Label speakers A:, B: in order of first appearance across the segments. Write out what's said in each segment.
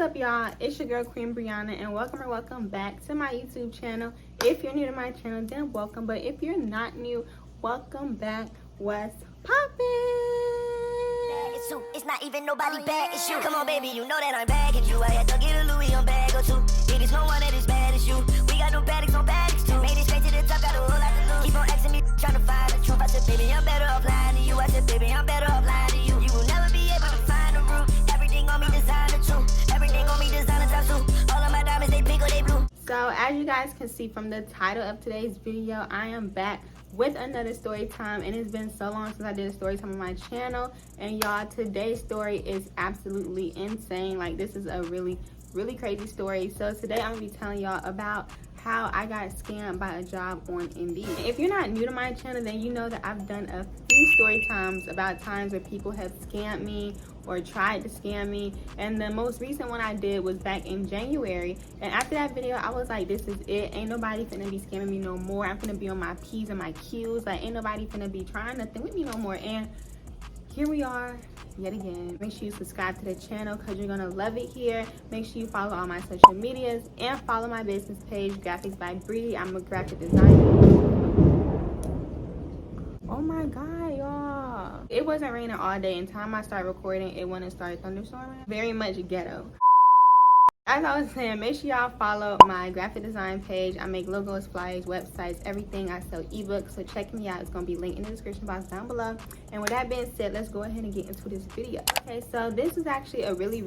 A: up, y'all? It's your girl Queen Brianna, and welcome back to my YouTube channel. If you're new to my channel, then welcome, but if you're not new, welcome back. What's poppin'?
B: It's not even nobody bad, it's you. Come on, baby, you know that I'm bagging you. I had to get a Louis on bag or two. It is no one that is bad as you. We got no baddicks on baddicks too. Made it straight to the top, got a whole lot to lose. Keep on asking me, trying to find the truth. I said, baby, I'm better off lying to you. I said, baby, I'm better off lying to you. You will never be able to find a root. Everything on me designer too. Everything on me designer top too. All of my diamonds, they pink or they blue.
A: So as you guys can see from the title of today's video, I am back with another story time, and it's been so long since I did a story time on my channel. And y'all, today's story is absolutely insane. Like, this is a really crazy story. So today I'm gonna be telling y'all about how I got scammed by a job on Indeed. If you're not new to my channel, then you know that I've done a few story times about times where people have scammed me or tried to scam me, and the most recent one I did was back in January. And after that video, I was like, this is it. Ain't nobody finna be scamming me no more. I'm finna be on my P's and my Q's. Like, ain't nobody finna be trying nothing with me no more. And here we are yet again. Make sure you subscribe to the channel because you're gonna love it here. Make sure you follow all my social medias and follow my business page, Graphics by Bree. I'm a graphic designer. Oh my god, y'all, it wasn't raining all day, and time I started recording it when it started thunderstorming. Very much ghetto. As I was saying, make sure y'all follow my graphic design page. I make logos, flyers, websites, everything. I sell ebooks, so check me out. It's gonna be linked in the description box down below. And with that being said, let's go ahead and get into this video. Okay, so this is actually a really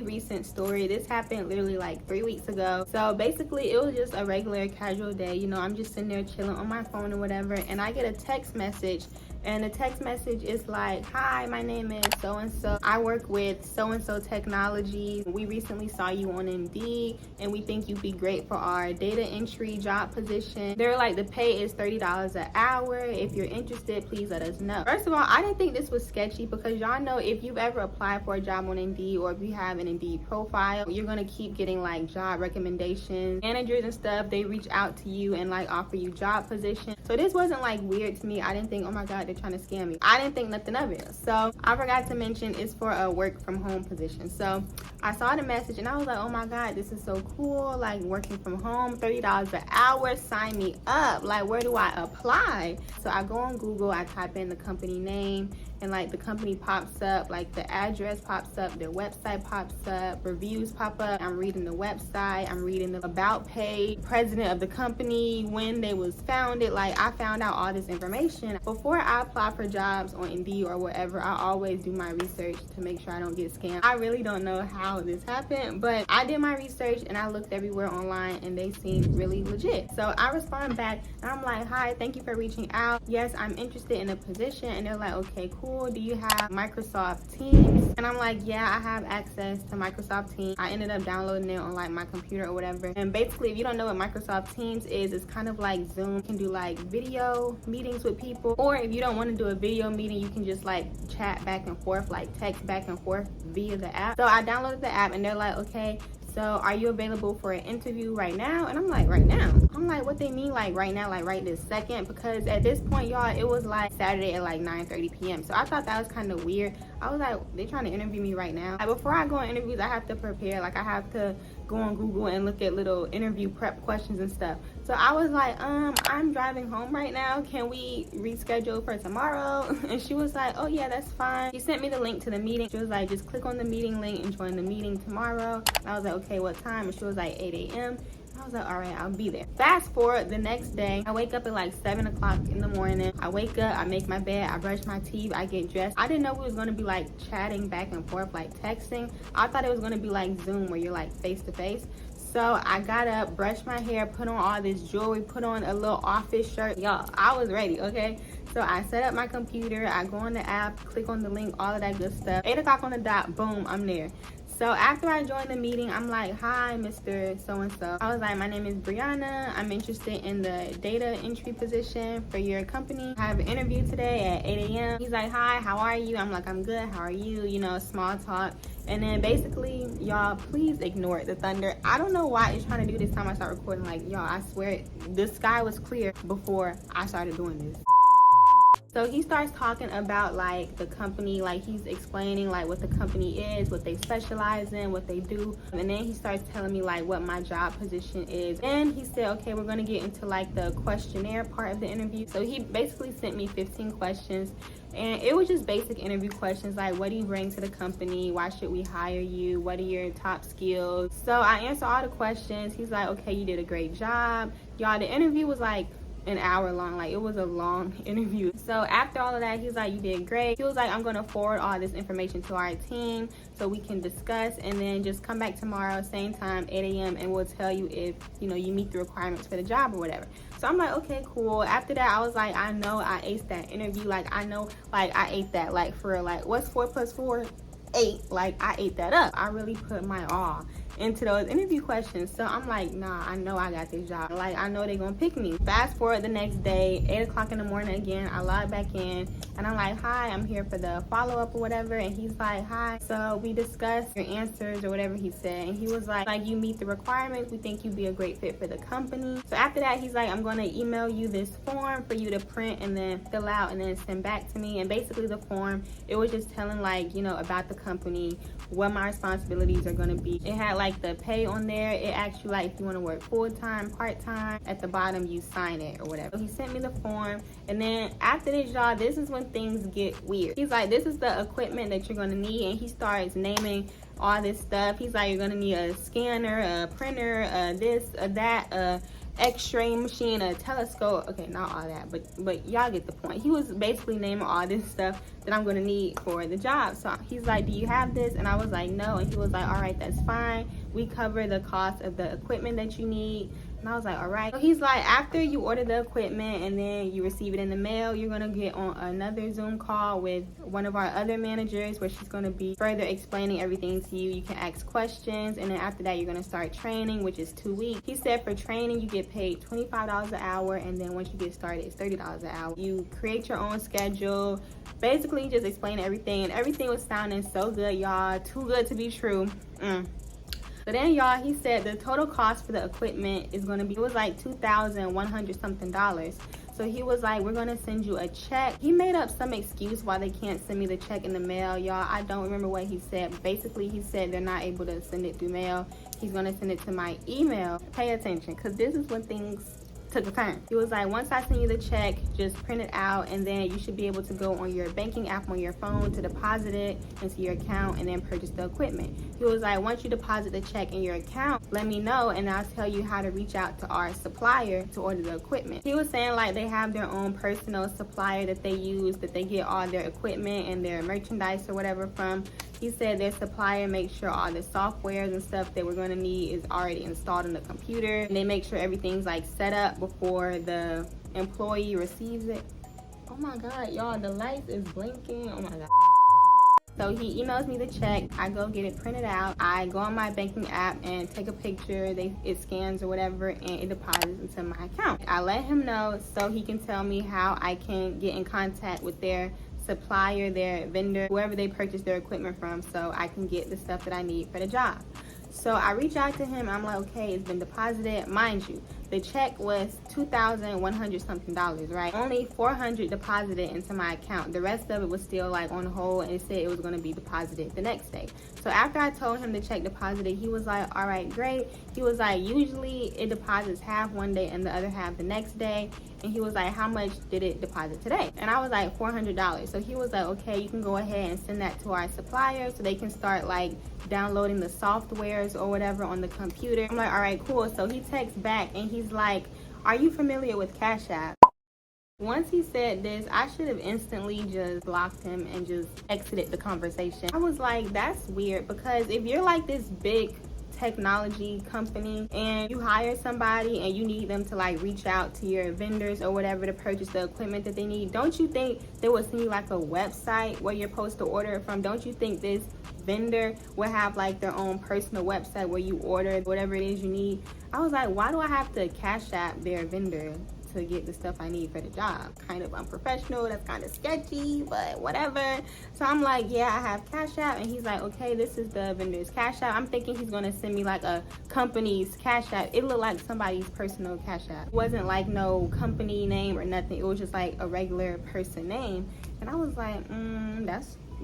A: recent story. This happened literally like 3 weeks ago. So basically, it was just a regular casual day. You know, I'm just sitting there chilling on my phone or whatever, and I get a text message. And the text message is like, hi, my name is so-and-so. I work with so-and-so technology. We recently saw you on Indeed, and we think you'd be great for our data entry job position. They're like, the pay is $30 an hour. If you're interested, please let us know. First of all, I didn't think this was sketchy because y'all know if you've ever applied for a job on Indeed, or if you have an Indeed profile, you're gonna keep getting like job recommendations. Managers and stuff, they reach out to you and like offer you job positions. So this wasn't like weird to me. I didn't think, oh my God, they're trying to scam me. I didn't think nothing of it. So I forgot to mention it's for a work from home position. So I saw the message and I was like, oh my God, this is so cool. Like, working from home, $30 an hour, sign me up. Like, where do I apply? So I go on Google, I type in the company name, and like the company pops up, like the address pops up, their website pops up, reviews pop up. I'm reading the website, I'm reading the about page, president of the company, when they was founded. Like, I found out all this information. Before I apply for jobs on Indeed or whatever, I always do my research to make sure I don't get scammed. I really don't know how this happened, but I did my research and I looked everywhere online and they seemed really legit. So I respond back and I'm like, hi, thank you for reaching out. Yes, I'm interested in a position. And they're like, okay, cool. Do you have Microsoft Teams? And I'm like, yeah, I have access to Microsoft Teams. I ended up downloading it on like my computer or whatever. And basically, if you don't know what Microsoft Teams is, it's kind of like Zoom. You can do like video meetings with people, or if you don't want to do a video meeting, you can just like chat back and forth, like text back and forth via the app. So I downloaded the app and they're like, okay, so are you available for an interview right now? And I'm like, right now? I'm like, what they mean like right now, like right this second? Because at this point, y'all, it was like Saturday at like 9:30 p.m. So I thought that was kind of weird. I was like, they trying to interview me right now? Like, before I go on interviews, I have to prepare. Like, I have to go on Google and look at little interview prep questions and stuff. So I was like, I'm driving home right now. Can we reschedule for tomorrow? And she was like, oh yeah, that's fine. She sent me the link to the meeting. She was like, just click on the meeting link and join the meeting tomorrow. And I was like, okay, what time? And she was like, 8 a.m. I was like, all right, I'll be there. Fast forward the next day, I wake up at like 7 o'clock in the morning. I wake up, I make my bed, I brush my teeth, I get dressed. I didn't know we was gonna be like chatting back and forth, like texting. I thought it was gonna be like Zoom where you're like face to face. So I got up, brushed my hair, put on all this jewelry, put on a little office shirt. Y'all, I was ready, okay? So I set up my computer, I go on the app, click on the link, all of that good stuff. 8 o'clock on the dot, boom, I'm there. So after I joined the meeting, I'm like, hi, Mr. So-and-so. I was like, my name is Brianna. I'm interested in the data entry position for your company. I have an interview today at 8 a.m. He's like, hi, how are you? I'm like, I'm good, how are you? You know, small talk. And then basically, y'all, please ignore the thunder. I don't know why it's trying to do this time I start recording. Like, y'all, I swear, the sky was clear before I started doing this. So he starts talking about like the company, like he's explaining like what the company is, what they specialize in, what they do. And then he starts telling me like what my job position is. And he said, okay, we're gonna get into like the questionnaire part of the interview. So he basically sent me 15 questions, and it was just basic interview questions like, what do you bring to the company? Why should we hire you? What are your top skills? So I answered all the questions. He's like, okay, you did a great job. Y'all, the interview was like an hour long. Like, it was a long interview. So after all of that, he's like, you did great. He was like, I'm gonna forward all this information to our team so we can discuss, and then just come back tomorrow same time, 8 a.m., and we'll tell you if you meet the requirements for the job or whatever. So I'm like, okay, cool. After that, I was like, I know I aced that interview. Like, I know, like, I ate that. Like, for real. Like, what's 4 + 4? 8. Like, I ate that up. I really put my all into those interview questions. So I'm like, nah, I know I got this job. Like, I know they're gonna pick me. Fast forward the next day, 8 o'clock in the morning again, I log back in, and I'm like, hi, I'm here for the follow-up or whatever. And he's like, hi, so we discussed your answers or whatever he said. And he was like, you meet the requirements. We think you'd be a great fit for the company. So after that, he's like, I'm gonna email you this form for you to print and then fill out and then send back to me. And basically the form, it was just telling like, about the company, what my responsibilities are gonna be. It had like the pay on there. It asked you like if you want to work full-time, part-time. At the bottom you sign it or whatever. So he sent me the form, and then after this, y'all, this is when things get weird. He's like, this is the equipment that you're gonna need, and he starts naming all this stuff. He's like, you're gonna need a scanner, a printer, this, that, x-ray machine, a telescope. Okay, not all that, but y'all get the point. He was basically naming all this stuff that I'm gonna need for the job. So he's like, do you have this? And I was like, no. And he was like, all right, that's fine. We cover the cost of the equipment that you need. And I was like, all right. So he's like, after you order the equipment and then you receive it in the mail, you're gonna get on another Zoom call with one of our other managers, where she's gonna be further explaining everything to you. You can ask questions, and then after that, you're gonna start training, which is 2 weeks. He said for training, you get paid $25 an hour, and then once you get started, it's $30 an hour. You create your own schedule. Basically, just explain everything, and everything was sounding so good, y'all. Too good to be true. So then, y'all, he said the total cost for the equipment is going to be, it was like $2,100 something. So he was like, we're going to send you a check. He made up some excuse why they can't send me the check in the mail, y'all. I don't remember what he said. But basically, he said they're not able to send it through mail. He's going to send it to my email. Pay attention, because this is when things took a turn. He was like, once I send you the check, just print it out, and then you should be able to go on your banking app on your phone to deposit it into your account and then purchase the equipment. He was like, once you deposit the check in your account, let me know and I'll tell you how to reach out to our supplier to order the equipment. He was saying like they have their own personal supplier that they use, that they get all their equipment and their merchandise or whatever from. He said their supplier makes sure all the softwares and stuff that we're going to need is already installed on the computer, and they make sure everything's like set up before the employee receives it. Oh my god, y'all, the lights is blinking. Oh my god. So he emails me the check. I go get it printed out. I go on my banking app and take a picture. It scans or whatever, and it deposits into my account. I let him know so he can tell me how I can get in contact with their supplier, their vendor, whoever they purchase their equipment from, so I can get the stuff that I need for the job. So I reach out to him. I'm like, okay, it's been deposited. Mind you, the check was $2,100 something, right? Only $400 deposited into my account. The rest of it was still like on hold, and it said it was going to be deposited the next day. So after I told him the check deposited, he was like, all right, great. He was like, usually it deposits half one day and the other half the next day. And he was like, how much did it deposit today? And I was like, $400. So he was like, okay, you can go ahead and send that to our supplier so they can start like downloading the softwares or whatever on the computer. I'm like, all right, cool. So he texts back and he's like, are you familiar with Cash App? Once he said this, I should have instantly just blocked him and just exited the conversation. I was like, that's weird, because if you're like this big technology company and you hire somebody and you need them to like reach out to your vendors or whatever to purchase the equipment that they need, don't you think they would send you like a website where you're supposed to order it from? Don't you think this vendor would have like their own personal website where you order whatever it is you need? I was like, why do I have to Cash App their vendor to get the stuff I need for the job. Kind of unprofessional, that's kind of sketchy, but whatever. So I'm like, yeah, I have Cash App. And he's like, okay, this is the vendor's Cash App. I'm thinking he's gonna send me like a company's Cash App. It looked like somebody's personal Cash App. It wasn't like no company name or nothing. It was just like a regular person name. And I was like,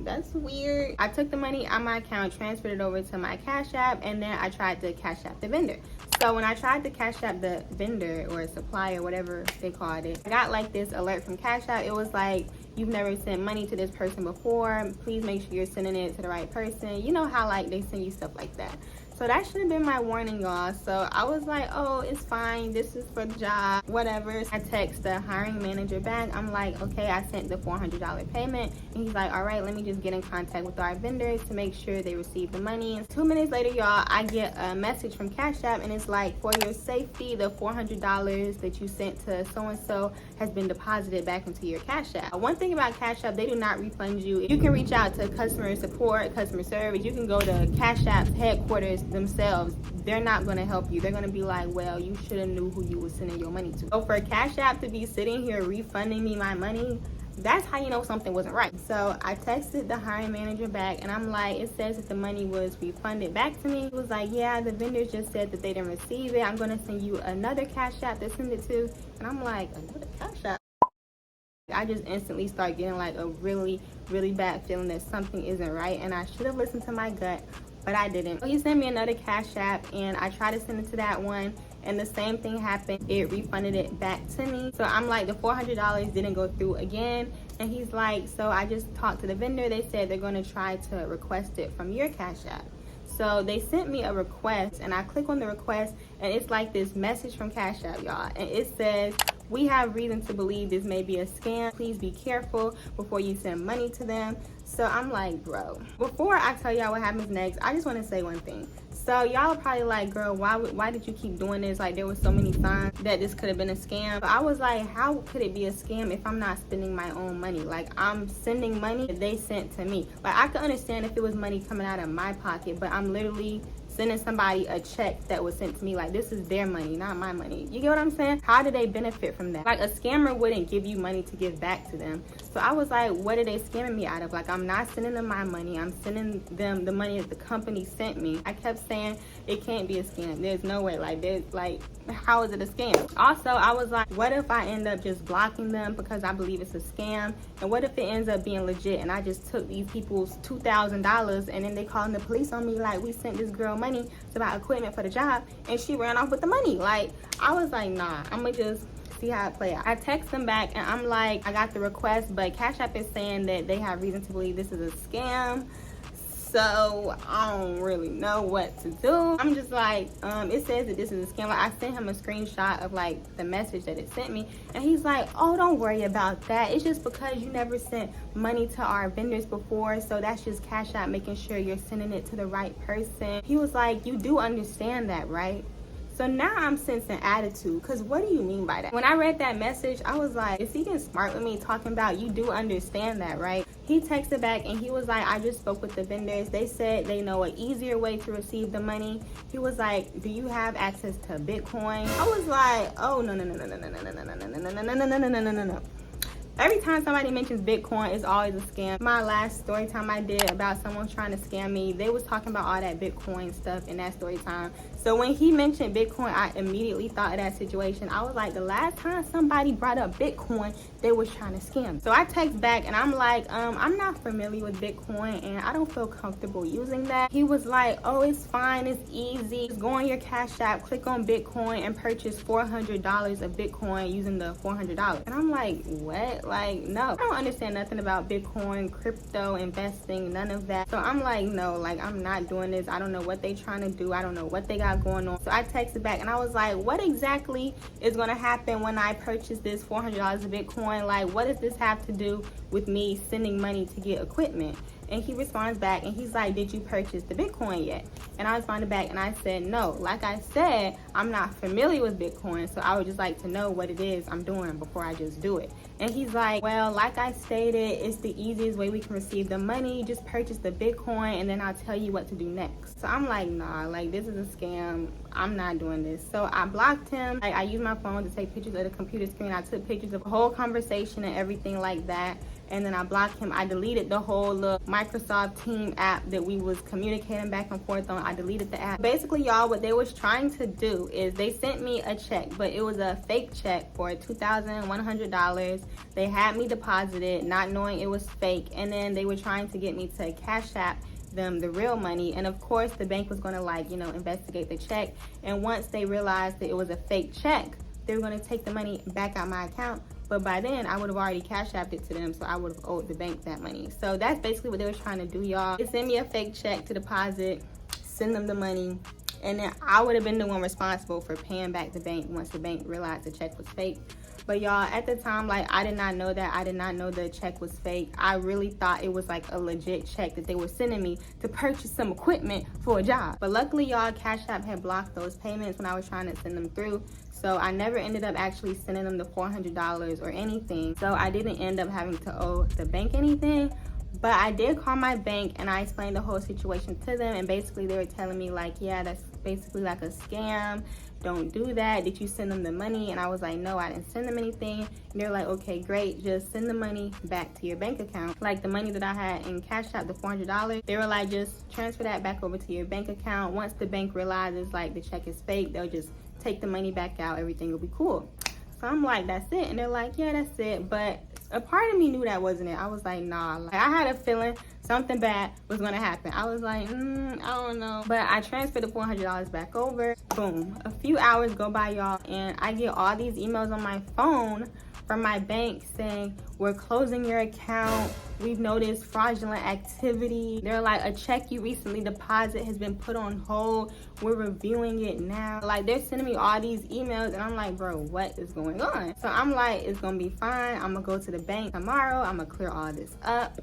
A: that's weird. I took the money out my account, transferred it over to my Cash App, and then I tried to Cash App the vendor. So when I tried to Cash App the vendor or supplier, whatever they called it, I got like this alert from Cash App. It was like, you've never sent money to this person before. Please make sure you're sending it to the right person. You know how like they send you stuff like that. So that should have been my warning, y'all. So I was like, oh, it's fine. This is for the job, whatever. I text the hiring manager back. I'm like, okay, I sent the $400 payment. And he's like, all right, let me just get in contact with our vendors to make sure they receive the money. And 2 minutes later, y'all, I get a message from Cash App, and it's like, for your safety, the $400 that you sent to so-and-so has been deposited back into your Cash App. One thing about Cash App, they do not refund you. You can reach out to customer support, customer service. You can go to Cash App's headquarters themselves. They're not going to help you. They're going to be like, well, you should have knew who you were sending your money to. So for Cash App to be sitting here refunding me my money, that's how you know something wasn't right. So I texted the hiring manager back, and I'm like, it says that the money was refunded back to me. He was like, yeah, the vendors just said that they didn't receive it. I'm going to send you another Cash App to send it to. And I'm like, another Cash App? I just instantly start getting like a really, really bad feeling that something isn't right, and I should have listened to my gut, but I didn't. So he sent me another Cash App, and I tried to send it to that one, and the same thing happened. It refunded it back to me. So I'm like, the $400 didn't go through again. And he's like, so I just talked to the vendor. They said they're going to try to request it from your Cash App. So they sent me a request, and I click on the request, and it's like this message from Cash App, y'all. And it says, we have reason to believe this may be a scam. Please be careful before you send money to them. So I'm like, bro, before I tell y'all what happens next, I just want to say one thing. So y'all are probably like, girl, why did you keep doing this? Like, there was so many signs that this could have been a scam. But I was like, how could it be a scam if I'm not spending my own money? Like, I'm sending money that they sent to me. Like, I could understand if it was money coming out of my pocket, but I'm literally sending somebody a check that was sent to me. Like, this is their money, not my money. You get what I'm saying? How do they benefit from that? Like, a scammer wouldn't give you money to give back to them. So I was like, what are they scamming me out of? Like, I'm not sending them my money. I'm sending them the money that the company sent me. I kept saying it can't be a scam. There's no way. Like, how is it a scam? Also, I was like, what if I end up just blocking them because I believe it's a scam? And what if it ends up being legit and I just took these people's $2,000 and then they calling the police on me like, we sent this girl money to buy equipment for the job and she ran off with the money? Like, I was like, nah, I'm gonna just see how it play out. I text them back, and I'm like, I got the request, but Cash App is saying that they have reason to believe this is a scam. So I don't really know what to do. I'm just like, it says that this is a scam. Like, I sent him a screenshot of like the message that it sent me, and he's like, oh, don't worry about that. It's just because you never sent money to our vendors before, so that's just Cash App making sure you're sending it to the right person. He was like, you do understand that, right? So now I'm sensing attitude, because what do you mean by that? When I read that message, I was like, is he getting smart with me, talking about you do understand that, right? He texted back, and he was like, I just spoke with the vendors. They said they know an easier way to receive the money. He was like, do you have access to Bitcoin? I was like, oh, no. Every time somebody mentions Bitcoin, it's always a scam. My last story time I did about someone trying to scam me, they was talking about all that Bitcoin stuff in that story time. So when he mentioned Bitcoin, I immediately thought of that situation. I was like, the last time somebody brought up Bitcoin, they was trying to scam. So I text back, and I'm like, I'm not familiar with Bitcoin, and I don't feel comfortable using that. He was like, oh, it's fine, it's easy. Just go on your Cash App, click on Bitcoin, and purchase $400 of Bitcoin using the $400. And I'm like, what? Like, no, I don't understand nothing about Bitcoin, crypto, investing, none of that. So I'm like, no, like, I'm not doing this. I don't know what they trying to do. I don't know what they got going on. So I texted back, and I was like, what exactly is going to happen when I purchase this $400 of Bitcoin? Like, what does this have to do with me sending money to get equipment? And he responds back and he's like, did you purchase the Bitcoin yet? And I responded back and I said, no. Like I said, I'm not familiar with Bitcoin, so I would just like to know what it is I'm doing before I just do it. And he's like, well, like I stated, it's the easiest way we can receive the money. Just purchase the Bitcoin and then I'll tell you what to do next. So I'm like, nah, like this is a scam. I'm not doing this. So I blocked him. I used my phone to take pictures of the computer screen. I took pictures of the whole conversation and everything like that. And then I blocked him. I deleted the whole Microsoft Team app that we was communicating back and forth on. I deleted the app. Basically, y'all, what they was trying to do is they sent me a check, but it was a fake check for $2,100. They had me deposit it, not knowing it was fake. And then they were trying to get me to Cash App them the real money. And of course, the bank was going to investigate the check. And once they realized that it was a fake check, they were going to take the money back out my account. But by then, I would have already Cash Apped it to them, so I would have owed the bank that money. So that's basically what they were trying to do, y'all. They send me a fake check to deposit, send them the money, and then I would have been the one responsible for paying back the bank once the bank realized the check was fake. But y'all, at the time, like, I did not know that. I did not know the check was fake. I really thought it was like a legit check that they were sending me to purchase some equipment for a job. But luckily, y'all, Cash App had blocked those payments when I was trying to send them through. So I never ended up actually sending them the $400 or anything. So I didn't end up having to owe the bank anything. But I did call my bank and I explained the whole situation to them. And basically they were telling me like, yeah, that's basically like a scam. Don't do that. Did you send them the money? And I was like, no, I didn't send them anything. And they're like, okay, great. Just send the money back to your bank account. Like the money that I had in Cash App, the $400, they were like, just transfer that back over to your bank account. Once the bank realizes like the check is fake, they'll just take the money back out. Everything will be cool. So I'm like, that's it. And they're like, yeah, that's it. But a part of me knew that wasn't it. I was like, nah. Like, I had a feeling something bad was gonna happen. I was like, I don't know. But I transferred the $400 back over. Boom. A few hours go by, y'all, and I get all these emails on my phone from my bank saying, we're closing your account. We've noticed fraudulent activity. They're like, a check you recently deposited has been put on hold. We're reviewing it now. Like, they're sending me all these emails and I'm like, bro, what is going on? So I'm like, it's gonna be fine. I'm gonna go to the bank tomorrow. I'm gonna clear all this up.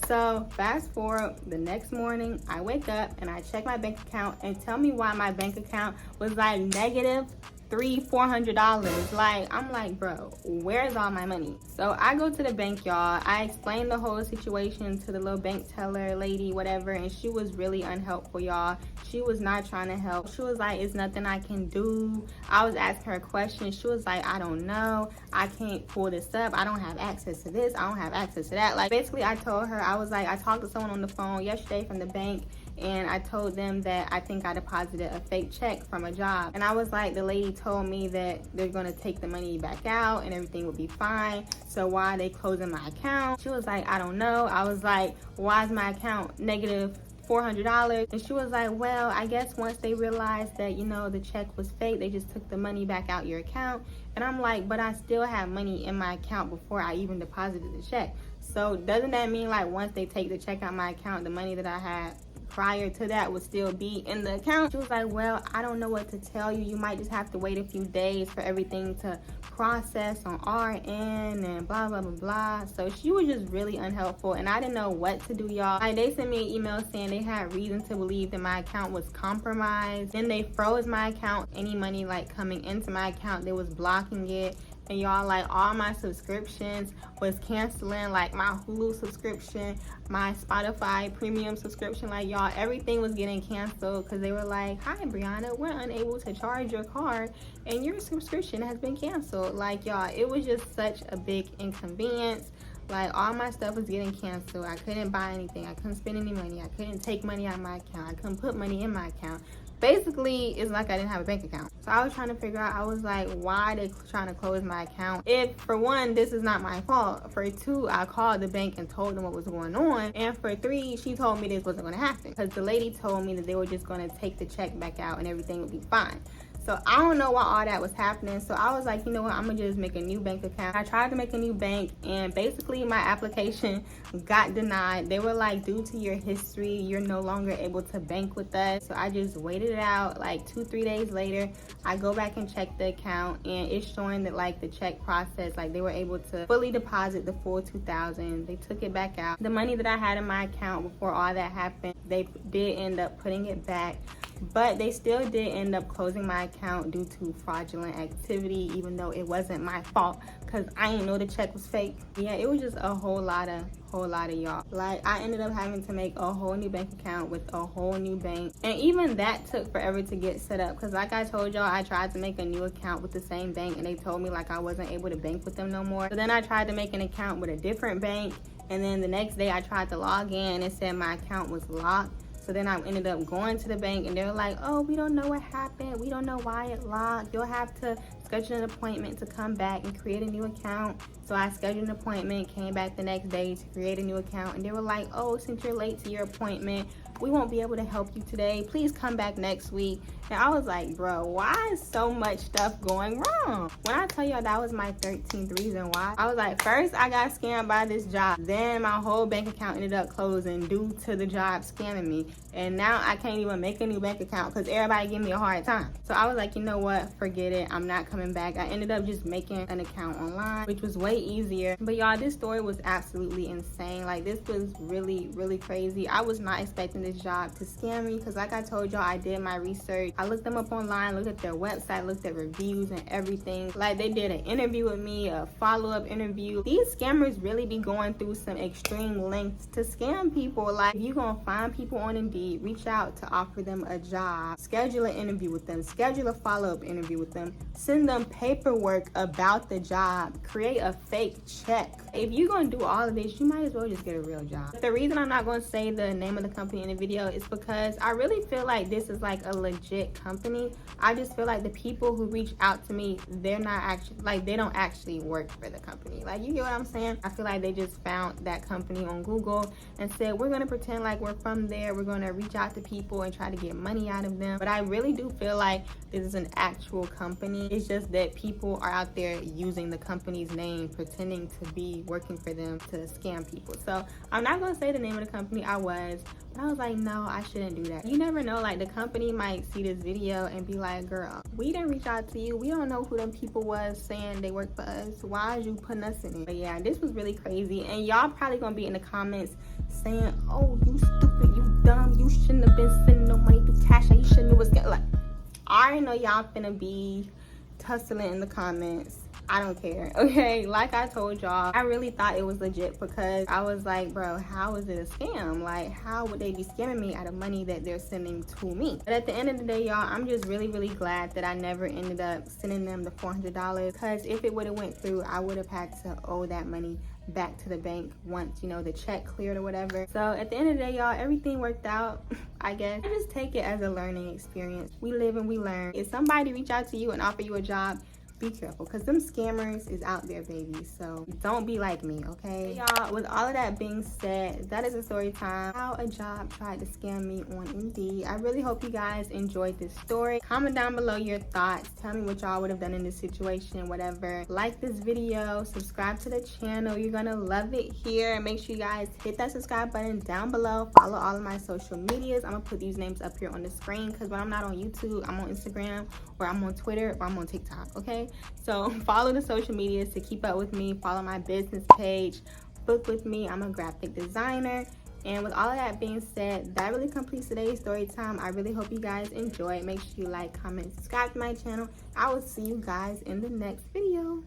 A: So fast forward, the next morning, I wake up and I check my bank account and tell me why my bank account was like negative $400. Like, I'm like, bro, where's all my money? So I go to the bank, y'all. I explained the whole situation to the little bank teller lady, whatever, and she was really unhelpful, y'all. She was not trying to help. She was like, it's nothing I can do. I was asking her questions. She was like, I don't know. I can't pull this up. I don't have access to this. I don't have access to that. Like, basically, I told her, I was like, I talked to someone on the phone yesterday from the bank, and I told them that I think I deposited a fake check from a job. And I was like, the lady told me that they're gonna take the money back out and everything will be fine. So why are they closing my account? She was like, I don't know. I was like, why is my account negative $400? And she was like, well, I guess once they realized that, you know, the check was fake, they just took the money back out your account. And I'm like, but I still have money in my account before I even deposited the check. So doesn't that mean like once they take the check out my account, the money that I had prior to that would still be in the account? She was like, well, I don't know what to tell you. You might just have to wait a few days for everything to process on our end and blah, blah, blah, blah. So she was just really unhelpful and I didn't know what to do, y'all. Like, they sent me an email saying they had reason to believe that my account was compromised. Then they froze my account. Any money like coming into my account, they was blocking it. And y'all, like, all my subscriptions was canceling, like my Hulu subscription, my Spotify premium subscription, like, y'all, everything was getting canceled because they were like, hi Brianna, we're unable to charge your card and your subscription has been canceled. Like, y'all, it was just such a big inconvenience. Like, all my stuff was getting canceled. I couldn't buy anything. I couldn't spend any money. I couldn't take money out of my account. I couldn't put money in my account. Basically, it's like I didn't have a bank account. So I was trying to figure out, I was like, why are they trying to close my account? If, for one, this is not my fault. For two, I called the bank and told them what was going on. And for three, she told me this wasn't going to happen. Because the lady told me that they were just going to take the check back out and everything would be fine. So I don't know why all that was happening. So I was like, you know what, I'm gonna just make a new bank account. I tried to make a new bank, and basically my application got denied. They were like, due to your history, you're no longer able to bank with us. So I just waited it out. Like 2-3 days later, I go back and check the account, and it's showing that like the check process, like they were able to fully deposit the full $2,000. They took it back out. The money that I had in my account before all that happened, they did end up putting it back, but they still did end up closing my account due to fraudulent activity, even though it wasn't my fault because I didn't know the check was fake. Yeah, it was just a whole lot of y'all. Like, I ended up having to make a whole new bank account with a whole new bank, and even that took forever to get set up because like I told y'all, I tried to make a new account with the same bank and they told me like I wasn't able to bank with them no more. So then I tried to make an account with a different bank, and then the next day I tried to log in and it said my account was locked. So then I ended up going to the bank and they were like, oh, we don't know what happened. We don't know why it locked. You'll have to schedule an appointment to come back and create a new account. So I scheduled an appointment, came back the next day to create a new account. And they were like, oh, since you're late to your appointment, we won't be able to help you today. Please come back next week. And I was like, bro, why is so much stuff going wrong? When I tell y'all that was my 13th reason why, I was like, first I got scammed by this job. Then my whole bank account ended up closing due to the job scamming me. And now I can't even make a new bank account because everybody give me a hard time. So I was like, you know what? Forget it. I'm not coming back. I ended up just making an account online, which was way easier. But y'all, this story was absolutely insane. Like, this was really, really crazy. I was not expecting this job to scam me because like I told y'all, I did my research. I looked them up online, looked at their website, looked at reviews and everything. Like, they did an interview with me, a follow-up interview. These scammers really be going through some extreme lengths to scam people. Like, if you gonna find people on Indeed, reach out to offer them a job, schedule an interview with them, schedule a follow-up interview with them, send them paperwork about the job, create a fake check. If you're gonna do all of this, you might as well just get a real job. The reason I'm not gonna say the name of the company in the video is because I really feel like this is like a legit company. I just feel like the people who reach out to me, they're not actually, like, they don't actually work for the company. Like, you get what I'm saying? I feel like they just found that company on Google and said, we're gonna pretend like we're from there. We're gonna reach out to people and try to get money out of them. But I really do feel like this is an actual company. It's just that people are out there using the company's name, pretending to be working for them to scam people. So I'm not gonna say the name of the company. I was like, no, I shouldn't do that. You never know, like, the company might see this video and be like, girl, we didn't reach out to you. We don't know who them people was saying they work for us. Why is you putting us in it? But yeah, this was really crazy. And y'all probably gonna be in the comments saying, oh, you stupid, you dumb, you shouldn't have been sending no money through Cash App. You shouldn't have was like, I already know y'all finna be tussling in the comments. I don't care, okay? Like I told y'all, I really thought it was legit because I was like, bro, how is it a scam? Like, how would they be scamming me out of money that they're sending to me? But at the end of the day, y'all, I'm just really, really glad that I never ended up sending them the $400 because if it would have went through, I would have had to owe that money back to the bank once, you know, the check cleared or whatever. So at the end of the day, y'all, everything worked out, I guess. I just take it as a learning experience. We live and we learn. If somebody reach out to you and offer you a job, be careful because them scammers is out there, baby. So don't be like me, okay? Y'all, with all of that being said, that is a story time. How a job tried to scam me on Indeed. I really hope you guys enjoyed this story. Comment down below your thoughts. Tell me what y'all would have done in this situation, whatever. Like this video, subscribe to the channel. You're gonna love it here. Make sure you guys hit that subscribe button down below. Follow all of my social medias. I'm gonna put these names up here on the screen because when I'm not on YouTube, I'm on Instagram or I'm on Twitter or I'm on TikTok, okay? So follow the social medias to keep up with me. Follow my business page. Book with me. I'm a graphic designer. And with all of that being said, that really completes today's story time. I really hope you guys enjoy. Make sure you like, comment, subscribe to my channel. I will see you guys in the next video.